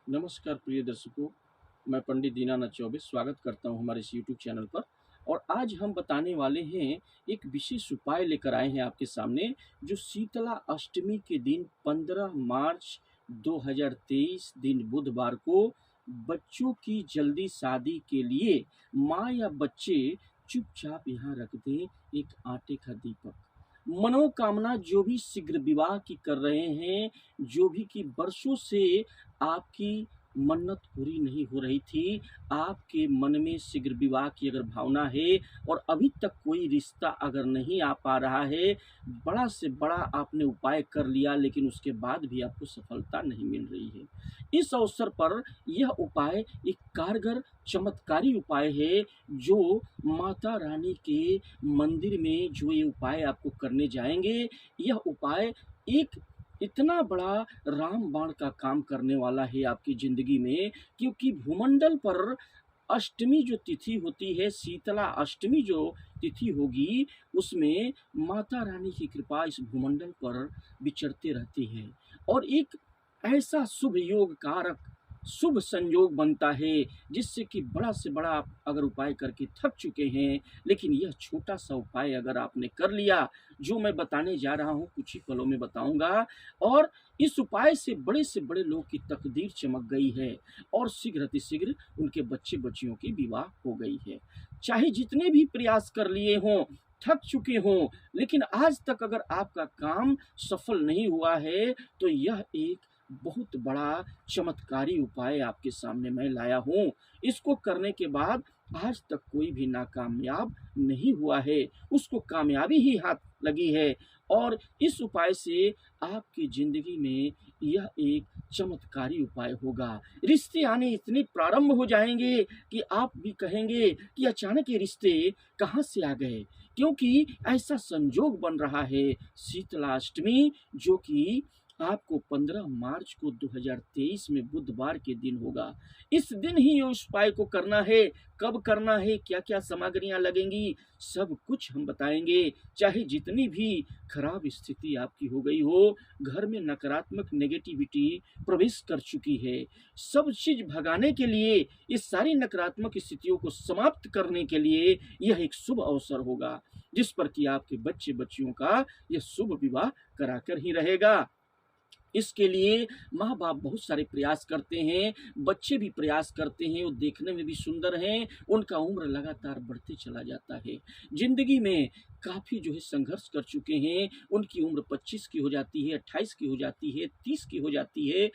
नमस्कार प्रिय दर्शकों, मैं पंडित दीनानाथ चौबे स्वागत करता हूं हमारे इस यूट्यूब चैनल पर। और आज हम बताने वाले हैं, एक विशेष उपाय लेकर आए हैं आपके सामने, जो शीतला अष्टमी के दिन 15 मार्च 2023 दिन बुधवार को बच्चों की जल्दी शादी के लिए माँ या बच्चे चुपचाप यहाँ रख दें एक आटे का दीपक। मनोकामना जो भी शीघ्र विवाह की कर रहे हैं, जो भी कि बरसों से आपकी मन्नत पूरी नहीं हो रही थी, आपके मन में शीघ्र विवाह की अगर भावना है और अभी तक कोई रिश्ता अगर नहीं आ पा रहा है, बड़ा से बड़ा आपने उपाय कर लिया लेकिन उसके बाद भी आपको सफलता नहीं मिल रही है। इस अवसर पर यह उपाय एक कारगर चमत्कारी उपाय है, जो माता रानी के मंदिर में जो ये उपाय आपको करने जाएँगे, यह उपाय एक इतना बड़ा रामबाण का काम करने वाला है आपकी ज़िंदगी में, क्योंकि भूमंडल पर अष्टमी जो तिथि होती है, शीतला अष्टमी जो तिथि होगी, उसमें माता रानी की कृपा इस भूमंडल पर विचरते रहती है और एक ऐसा शुभ योग कारक शुभ संयोग बनता है, जिससे कि बड़ा से बड़ा आप अगर उपाय करके थक चुके हैं, लेकिन यह छोटा सा उपाय अगर आपने कर लिया, जो मैं बताने जा रहा हूँ कुछ ही पलों में बताऊंगा, और इस उपाय से बड़े लोग की तकदीर चमक गई है और शीघ्र अतिशीघ्र उनके बच्चे बच्चियों की विवाह हो गई है। चाहे जितने भी प्रयास कर लिए हों, थक चुके हों, लेकिन आज तक अगर आपका काम सफल नहीं हुआ है, तो यह एक बहुत बड़ा चमत्कारी उपाय आपके सामने मैं लाया हूँ। इसको करने के बाद आज तक कोई भी नाकामयाब नहीं हुआ है, उसको कामयाबी ही हाथ लगी है और इस उपाय से आपकी ज़िंदगी में यह एक चमत्कारी उपाय होगा। रिश्ते आने इतने प्रारंभ हो जाएँगे कि आप भी कहेंगे कि अचानक ये रिश्ते कहाँ से आ गए? क्योंकि ऐसा संजोग बन रहा है, शीतला अष्टमी जो कि आपको 15 मार्च को 2023 में बुधवार के दिन होगा। इस दिन ही उस उपाय को करना है। कब करना है, क्या-क्या सामग्रियाँ लगेंगी, सब कुछ हम बताएँगे। चाहे जितनी भी खराब स्थिति आपकी हो गई हो, घर में नकारात्मक नेगेटिविटी प्रवेश कर चुकी है, सब चीज़ भगाने के लिए, इस सारी नकारात्मक स्थितियों को समाप्त करने के लिए यह एक शुभ अवसर होगा, जिस पर कि आपके बच्चे-बच्चियों का यह शुभ विवाह कराकर ही रहेगा। इसके लिए माँ-बाप बहुत सारे प्रयास करते हैं, बच्चे भी प्रयास करते हैं, वो देखने में भी सुंदर हैं, उनका उम्र लगातार बढ़ते चला जाता है। ज़िंदगी में काफ़ी जो है संघर्ष कर चुके हैं, उनकी उम्र 25 की हो जाती है, 28 की हो जाती है, 30 की हो जाती है,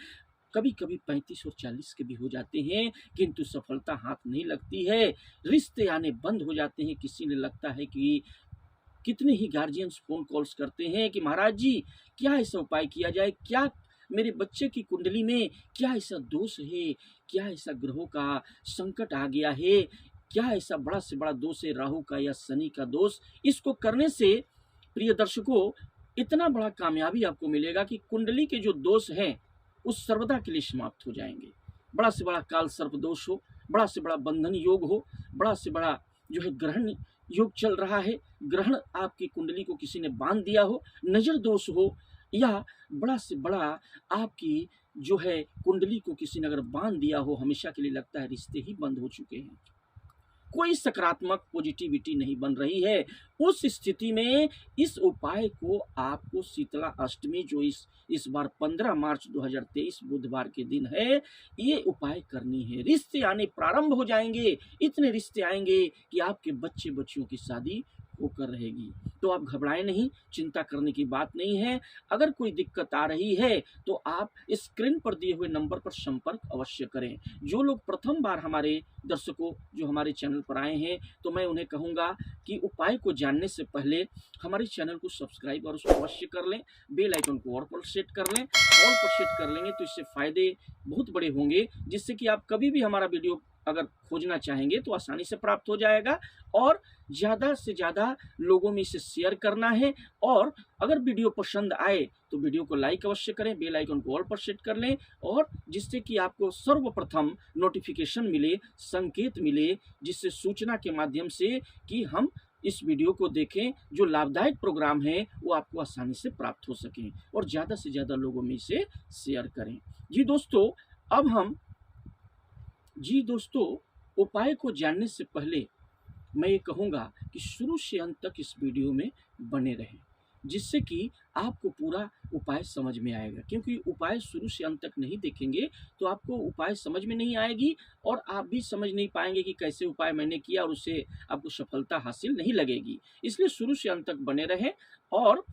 कभी-कभी 35 और 40 के भी हो जाते हैं, किंतु सफलता हाथ नहीं लगती है। रिश्ते आने बंद हो जाते हैं, किसी ने लगता है कि कितने ही गार्जियंस फ़ोन कॉल्स करते हैं कि महाराज जी, क्या ऐसा उपाय किया जाए? क्या मेरे बच्चे की कुंडली में क्या ऐसा दोष है? क्या ऐसा ग्रहों का संकट आ गया है? क्या ऐसा बड़ा से बड़ा दोष है, राहु का या शनि का दोष? इसको करने से प्रिय दर्शकों, इतना बड़ा कामयाबी आपको मिलेगा कि कुंडली के जो दोष हैं, उस सर्वदा के लिए समाप्त हो जाएँगे। बड़ा से बड़ा काल सर्प दोष हो, बड़ा से बड़ा बंधन योग हो, बड़ा से बड़ा जो है ग्रहण योग चल रहा है, ग्रहण आपकी कुंडली को किसी ने बांध दिया हो, नज़र दोष हो, या बड़ा से बड़ा आपकी जो है कुंडली को किसी ने अगर बांध दिया हो, हमेशा के लिए लगता है रिश्ते ही बंद हो चुके हैं, कोई सकारात्मक पॉजिटिविटी नहीं बन रही है। उस स्थिति में इस उपाय को आपको शीतला अष्टमी जो इस बार 15 मार्च 2023 बुधवार के दिन है, ये उपाय करनी है। रिश्ते आने प्रारंभ हो जाएँगे, इतने रिश्ते आएँगे कि आपके बच्चे-बच्चियों की शादी होकर रहेगी। तो आप घबराएँ नहीं, चिंता करने की बात नहीं है। अगर कोई दिक्कत आ रही है, तो आप स्क्रीन पर दिए हुए नंबर पर संपर्क अवश्य करें। जो लोग प्रथम बार हमारे दर्शकों जो हमारे चैनल पर आए हैं, तो मैं उन्हें कहूँगा कि उपाय को जानने से पहले हमारे चैनल को सब्सक्राइब और उसको अवश्य कर लें, बेल आइकन को ऑल पर सेट कर लें। ऑल पर सेट कर लेंगे तो इससे फ़ायदे बहुत बड़े होंगे, जिससे कि आप कभी भी हमारा वीडियो अगर खोजना चाहेंगे तो आसानी से प्राप्त हो जाएगा। और ज़्यादा से ज़्यादा लोगों में इसे शेयर करना है, और अगर वीडियो पसंद आए तो वीडियो को लाइक अवश्य करें, बेल आइकन को ऑल पर सेट कर लें, और जिससे कि आपको सर्वप्रथम नोटिफिकेशन मिले, संकेत मिले, जिससे सूचना के माध्यम से कि हम इस वीडियो को देखें, जो लाभदायक प्रोग्राम है वो आपको आसानी से प्राप्त हो सकें, और ज़्यादा से ज़्यादा लोगों में इसे शेयर करें। जी दोस्तों, अब हम जी दोस्तों, उपाय को जानने से पहले मैं ये कहूँगा कि शुरू से अंत तक इस वीडियो में बने रहें, जिससे कि आपको पूरा उपाय समझ में आएगा। क्योंकि उपाय शुरू से अंत तक नहीं देखेंगे तो आपको उपाय समझ में नहीं आएगी और आप भी समझ नहीं पाएंगे कि कैसे उपाय मैंने किया और उससे आपको सफलता हासिल नहीं लगेगी। इसलिए शुरू से अंत तक बने रहें। और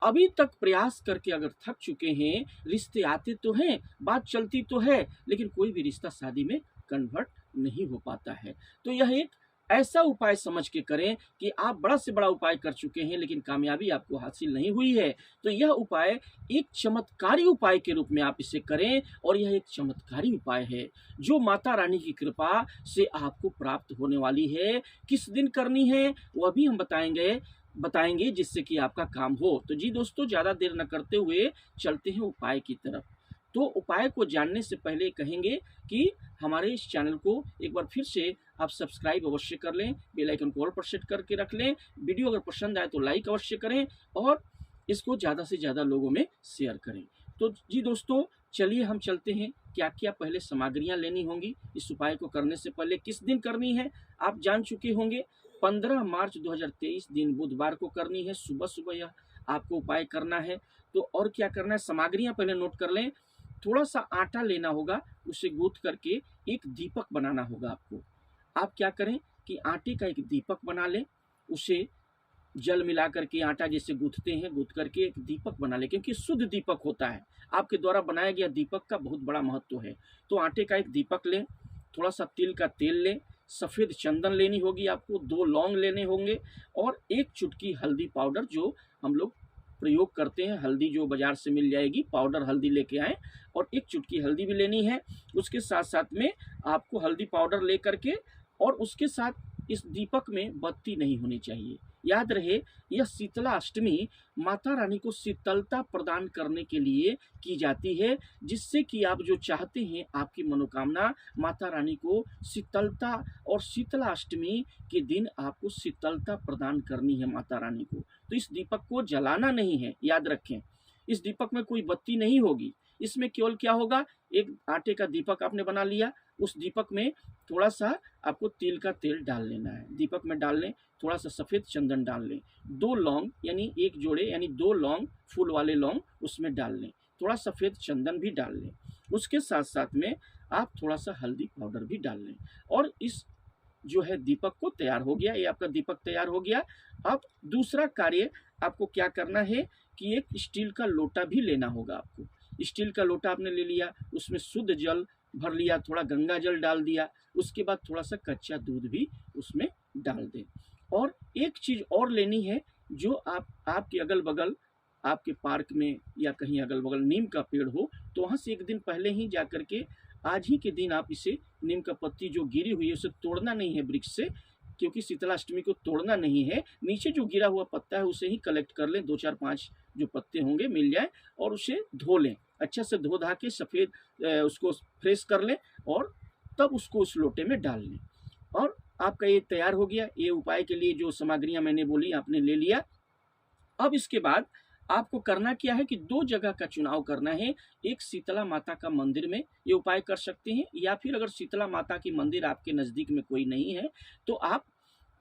अभी तक प्रयास करके अगर थक चुके हैं, रिश्ते आते तो हैं, बात चलती तो है, लेकिन कोई भी रिश्ता शादी में कन्वर्ट नहीं हो पाता है, तो यह एक ऐसा उपाय समझ के करें कि आप बड़ा से बड़ा उपाय कर चुके हैं लेकिन कामयाबी आपको हासिल नहीं हुई है, तो यह उपाय एक चमत्कारी उपाय के रूप में आप इसे करें। और यह एक चमत्कारी उपाय है जो माता रानी की कृपा से आपको प्राप्त होने वाली है। किस दिन करनी है वह भी हम बताएंगे जिससे कि आपका काम हो। तो जी दोस्तों, ज़्यादा देर न करते हुए चलते हैं उपाय की तरफ। तो उपाय को जानने से पहले कहेंगे कि हमारे इस चैनल को एक बार फिर से आप सब्सक्राइब अवश्य कर लें, बेल आइकन को ऑल पर सेट करके रख लें। वीडियो अगर पसंद आए तो लाइक अवश्य करें और इसको ज़्यादा से ज़्यादा लोगों में शेयर करें। तो जी दोस्तों, चलिए हम चलते हैं। क्या क्या पहले सामग्रियां लेनी होंगी इस उपाय को करने से पहले, किस दिन करनी है आप जान चुके होंगे। 15 मार्च 2023 दिन बुधवार को करनी है, सुबह सुबह यह आपको उपाय करना है। तो और क्या करना है, सामग्रियां पहले नोट कर लें। थोड़ा सा आटा लेना होगा, उसे गूंथ करके एक दीपक बनाना होगा आपको। आप क्या करें कि आटे का एक दीपक बना लें, उसे जल मिला करके आटा जैसे गूंथते हैं, गूंथ करके एक दीपक बना लें, क्योंकि शुद्ध दीपक होता है। आपके द्वारा बनाया गया दीपक का बहुत बड़ा महत्व है। तो आटे का एक दीपक लें, थोड़ा सा तिल का तेल लें, सफ़ेद चंदन लेनी होगी आपको, 2 लौंग लेने होंगे और एक चुटकी हल्दी पाउडर जो हम लोग प्रयोग करते हैं, हल्दी जो बाजार से मिल जाएगी, पाउडर हल्दी लेके आएँ और एक चुटकी हल्दी भी लेनी है। उसके साथ साथ में आपको हल्दी पाउडर ले करके और उसके साथ इस दीपक में बत्ती नहीं होनी चाहिए। याद रहे, यह शीतला अष्टमी माता रानी को शीतलता प्रदान करने के लिए की जाती है, जिससे कि आप जो चाहते हैं आपकी मनोकामना माता रानी को शीतलता, और शीतला अष्टमी के दिन आपको शीतलता प्रदान करनी है माता रानी को। तो इस दीपक को जलाना नहीं है, याद रखें। इस दीपक में कोई बत्ती नहीं होगी, इसमें केवल क्या होगा, एक आटे का दीपक आपने बना लिया, उस दीपक में थोड़ा सा आपको तिल का तेल डाल लेना है, दीपक में डाल लें। थोड़ा सा सफ़ेद चंदन डाल लें, 2 लौंग यानी एक जोड़े यानी 2 लौंग, फूल वाले लौंग उसमें डाल लें, थोड़ा सफ़ेद चंदन भी डाल लें। उसके साथ साथ में आप थोड़ा सा हल्दी पाउडर भी डाल लें और इस जो है दीपक को तैयार हो गया, ये आपका दीपक तैयार हो गया। अब दूसरा कार्य आपको क्या करना है कि एक स्टील का लोटा भी लेना होगा आपको। स्टील का लोटा आपने ले लिया, उसमें शुद्ध जल भर लिया, थोड़ा गंगा जल डाल दिया, उसके बाद थोड़ा सा कच्चा दूध भी उसमें डाल दें। और एक चीज़ और लेनी है, जो आपके अगल बगल आपके पार्क में या कहीं अगल बगल नीम का पेड़ हो, तो वहाँ से एक दिन पहले ही जा कर के, आज ही के दिन आप इसे, नीम का पत्ती जो गिरी हुई है उसे तोड़ना नहीं है वृक्ष से, क्योंकि शीतलाष्टमी को तोड़ना नहीं है। नीचे जो गिरा हुआ पत्ता है उसे ही कलेक्ट कर लें, 2 4 5 जो पत्ते होंगे मिल जाए, और उसे धो लें, अच्छा से धो धा के सफ़ेद उसको फ्रेश कर लें और तब उसको उस लोटे में डाल लें। और आपका ये तैयार हो गया। ये उपाय के लिए जो सामग्रियां मैंने बोली आपने ले लिया। अब इसके बाद आपको करना क्या है कि 2 जगह का चुनाव करना है। एक शीतला माता का मंदिर में ये उपाय कर सकते हैं, या फिर अगर शीतला माता की मंदिर आपके नज़दीक में कोई नहीं है तो आप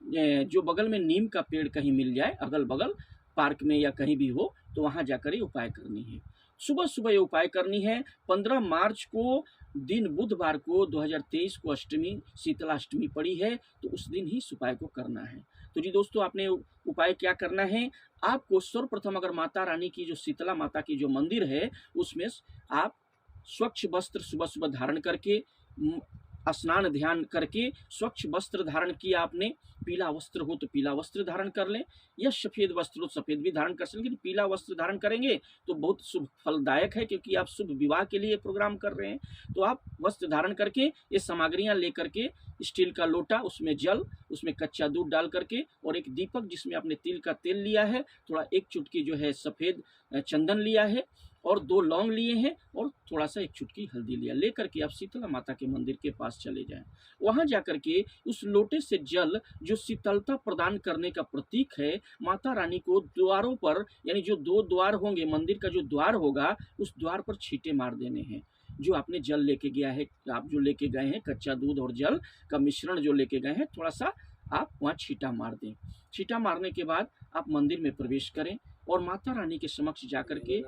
जो बगल में नीम का पेड़ कहीं मिल जाए, अगल बगल पार्क में या कहीं भी हो, तो वहाँ जाकर ये उपाय करनी है। सुबह सुबह ये उपाय करनी है। 15 मार्च को दिन बुधवार को 2023 को अष्टमी, शीतला अष्टमी पड़ी है, तो उस दिन ही इस उपाय को करना है। तो जी दोस्तों, आपने उपाय क्या करना है, आपको सर्वप्रथम अगर माता रानी की जो शीतला माता की जो मंदिर है उसमें आप स्वच्छ वस्त्र सुबह सुबह धारण करके, स्नान ध्यान करके स्वच्छ वस्त्र धारण किया आपने, पीला वस्त्र हो तो पीला वस्त्र धारण कर लें, या सफ़ेद वस्त्र हो सफ़ेद भी धारण कर सकते, लेकिन पीला वस्त्र धारण करेंगे तो बहुत शुभ फलदायक है, क्योंकि आप शुभ विवाह के लिए प्रोग्राम कर रहे हैं। तो आप वस्त्र धारण करके ये सामग्रियां ले करके, स्टील का लोटा, उसमें जल, उसमें कच्चा दूध डाल करके, और एक दीपक जिसमें आपने तिल का तेल लिया है, थोड़ा एक चुटकी जो है सफ़ेद चंदन लिया है, और 2 लौंग लिए हैं, और थोड़ा सा एक चुटकी हल्दी लिया, लेकर के आप शीतला माता के मंदिर के पास चले जाएं। वहां जाकर के उस लोटे से जल जो शीतलता प्रदान करने का प्रतीक है, माता रानी को द्वारों पर, यानी जो 2 द्वार होंगे, मंदिर का जो द्वार होगा उस द्वार पर छींटे मार देने हैं। जो आपने जल लेके गया है, आप जो लेके गए हैं कच्चा दूध और जल का मिश्रण जो लेके गए हैं, थोड़ा सा आप वहाँ छींटा मार दें। छींटा मारने के बाद आप मंदिर में प्रवेश करें और माता रानी के समक्ष जाकर के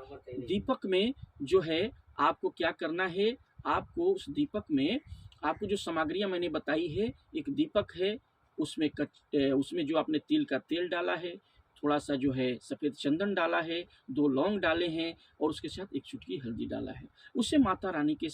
दीपक में जो है आपको क्या करना है, आपको उस दीपक में आपको जो सामग्रियां मैंने बताई है, एक दीपक है, उसमें जो आपने तिल का तेल डाला है, थोड़ा सा जो है सफ़ेद चंदन डाला है, 2 लौंग डाले हैं और उसके साथ एक चुटकी हल्दी डाला है। उसे माता रानी के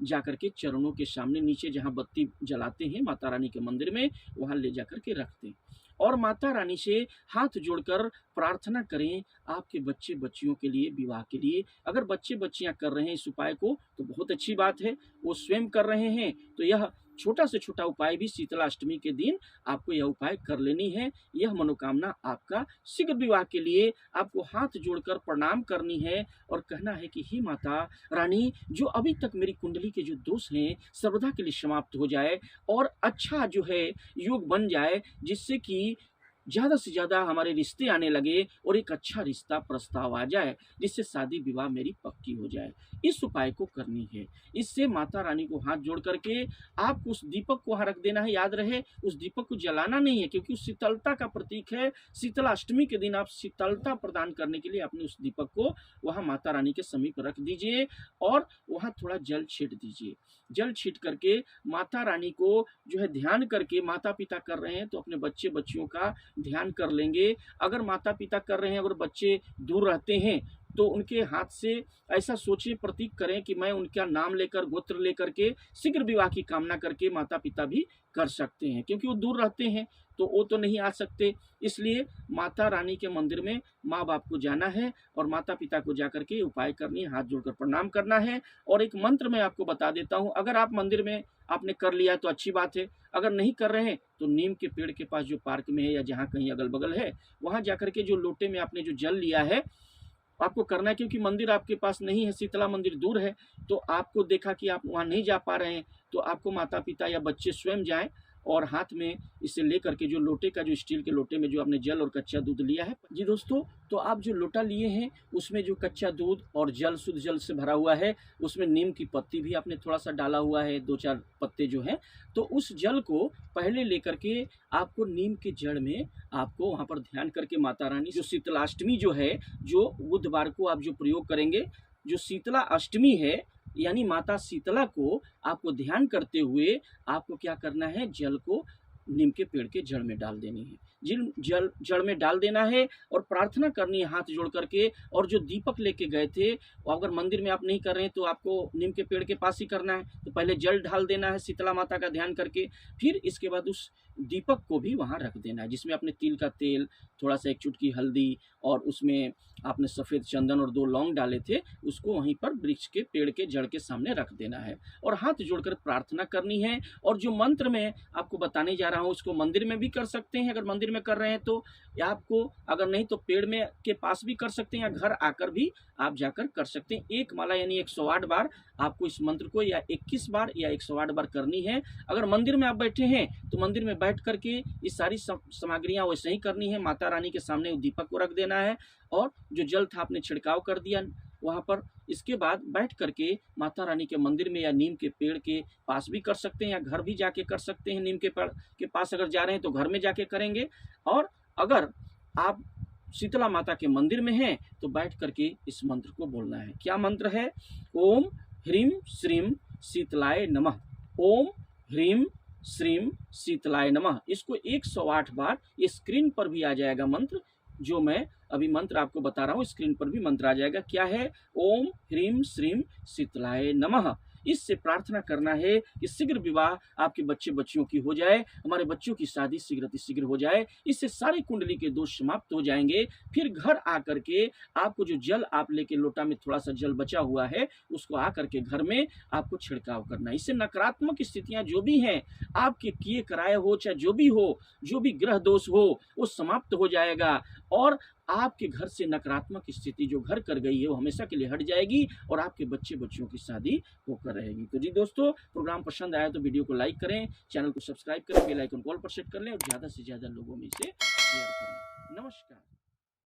जाकर के चरणों के सामने नीचे जहाँ बत्ती जलाते हैं माता रानी के मंदिर में, वहाँ ले जाकर के रख दें और माता रानी से हाथ जोड़कर प्रार्थना करें आपके बच्चे बच्चियों के लिए, विवाह के लिए। अगर बच्चे बच्चियां कर रहे हैं इस उपाय को तो बहुत अच्छी बात है, वो स्वयं कर रहे हैं तो यह छोटा से छोटा उपाय भी शीतला अष्टमी के दिन आपको यह उपाय कर लेनी है। यह मनोकामना आपका शीघ्र विवाह के लिए आपको हाथ जोड़कर प्रणाम करनी है और कहना है कि हे माता रानी, जो अभी तक मेरी कुंडली के जो दोष हैं सर्वदा के लिए समाप्त हो जाए और अच्छा जो है योग बन जाए, जिससे कि ज़्यादा से ज़्यादा हमारे रिश्ते आने लगे और एक अच्छा रिश्ता प्रस्ताव आ जाए, जिससे शादी विवाह मेरी पक्की हो जाए। इस उपाय को करनी है। इससे माता रानी को हाथ जोड़ करके आपको उस दीपक को वहाँ रख देना है। याद रहे उस दीपक को जलाना नहीं है, क्योंकि उस शीतलता का प्रतीक है। शीतला अष्टमी के दिन आप शीतलता प्रदान करने के लिए अपने उस दीपक को वहाँ माता रानी के समीप रख दीजिए और वहाँ थोड़ा जल छीट दीजिए। जल छीट करके माता रानी को जो है ध्यान करके, माता पिता कर रहे हैं तो अपने बच्चे बच्चियों का ध्यान कर लेंगे। अगर माता पिता कर रहे हैं, अगर बच्चे दूर रहते हैं तो उनके हाथ से ऐसा सोचिए, प्रतीक करें कि मैं उनका नाम लेकर, गोत्र लेकर के शीघ्र विवाह की कामना करके माता पिता भी कर सकते हैं, क्योंकि वो दूर रहते हैं तो वो तो नहीं आ सकते। इसलिए माता रानी के मंदिर में माँ बाप को जाना है और माता पिता को जाकर के उपाय करनी है, हाथ जोड़कर प्रणाम करना है। और एक मंत्र मैं आपको बता देता हूँ, अगर आप मंदिर में आपने कर लिया तो अच्छी बात है, अगर नहीं कर रहे हैं तो नीम के पेड़ के पास जो पार्क में है या जहाँ कहीं अगल बगल है, वहाँ जाकर के जो लोटे में आपने जो जल लिया है आपको करना है। क्योंकि मंदिर आपके पास नहीं है, शीतला मंदिर दूर है, तो आपको देखा कि आप वहाँ नहीं जा पा रहे हैं तो आपको माता पिता या बच्चे स्वयं जाएं और हाथ में इसे लेकर के जो लोटे का, जो स्टील के लोटे में जो आपने जल और कच्चा दूध लिया है जी दोस्तों, तो आप जो लोटा लिए हैं उसमें जो कच्चा दूध और जल, शुद्ध जल से भरा हुआ है, उसमें नीम की पत्ती भी आपने थोड़ा सा डाला हुआ है, 2-4 पत्ते जो हैं। तो उस जल को पहले लेकर के आपको नीम के जड़ में आपको वहाँ पर ध्यान करके माता रानी, जो शीतलाष्टमी जो है, जो बुधवार को आप जो प्रयोग करेंगे, जो शीतला अष्टमी है यानी माता शीतला को आपको ध्यान करते हुए आपको क्या करना है, जल को नीम के पेड़ के जड़ में डाल देनी है। जड़ में डाल देना है और प्रार्थना करनी है हाथ जोड़ करके। और जो दीपक लेके गए थे वो अगर मंदिर में आप नहीं कर रहे हैं तो आपको नीम के पेड़ के पास ही करना है। तो पहले जल ढाल देना है शीतला माता का ध्यान करके, फिर इसके बाद उस दीपक को भी वहाँ रख देना है, जिसमें आपने तिल का तेल, थोड़ा सा एक चुटकी हल्दी और उसमें आपने सफ़ेद चंदन और 2 लौंग डाले थे, उसको वहीं पर वृक्ष के पेड़ के जड़ के सामने रख देना है और हाथ जोड़कर प्रार्थना करनी है। और जो मंत्र मैं आपको बताने जा रहा हूँ उसको मंदिर में भी कर सकते हैं, अगर मंदिर में कर रहे हैं तो, या आपको अगर नहीं तो पेड़ में के पास भी कर सकते हैं, या घर आकर भी आप जाकर कर सकते हैं। एक माला यानी 108 बार आपको इस मंत्र को, या 21 बार या 108 बार करनी है। अगर मंदिर में आप बैठे हैं तो मंदिर में बैठ करके ये सारी सामग्रियां वैसे ही करनी है। माता रानी के सामने दीपक को रख देना है और जो जल था आपने छिड़काव कर दिया वहाँ पर। इसके बाद बैठ करके माता रानी के मंदिर में या नीम के पेड़ के पास भी कर सकते हैं, या घर भी जाके कर सकते हैं। नीम के पेड़ के पास अगर जा रहे हैं तो घर में जाके करेंगे, और अगर आप शीतला माता के मंदिर में हैं तो बैठ करके इस मंत्र को बोलना है। क्या मंत्र है? ओम ह्रीम श्रीम शीतलाय नमः। ओम ह्रीम श्रीम शीतलाय नमः। इसको 108 बार, ये स्क्रीन पर भी आ जाएगा मंत्र, जो मैं अभी मंत्र आपको बता रहा हूँ, स्क्रीन पर भी मंत्र आ जाएगा। क्या है? ओम ह्रीम श्रीम शीतलाय नमः। इससे प्रार्थना करना है कि शीघ्र विवाह आपके बच्चे बच्चियों की हो जाए, हमारे बच्चों की शादी शीघ्र हो जाए। इससे सारे कुंडली के दोष समाप्त हो जाएंगे। फिर घर आकर के आपको जो जल आप लेके, लोटा में थोड़ा सा जल बचा हुआ है, उसको आकर के घर में आपको छिड़काव करना है। इससे नकारात्मक स्थितियां जो भी हैं आपके किए कराए हो, चाहे जो भी हो, जो भी ग्रह दोष हो, वो समाप्त हो जाएगा और आपके घर से नकारात्मक स्थिति जो घर कर गई है वो हमेशा के लिए हट जाएगी और आपके बच्चे बच्चियों की शादी होकर रहेगी। तो जी दोस्तों, प्रोग्राम पसंद आया तो वीडियो को लाइक करें, चैनल को सब्सक्राइब करें, बेल आइकन कॉल पर सेट कर लें और ज़्यादा से ज़्यादा लोगों में इसे शेयर करें। नमस्कार।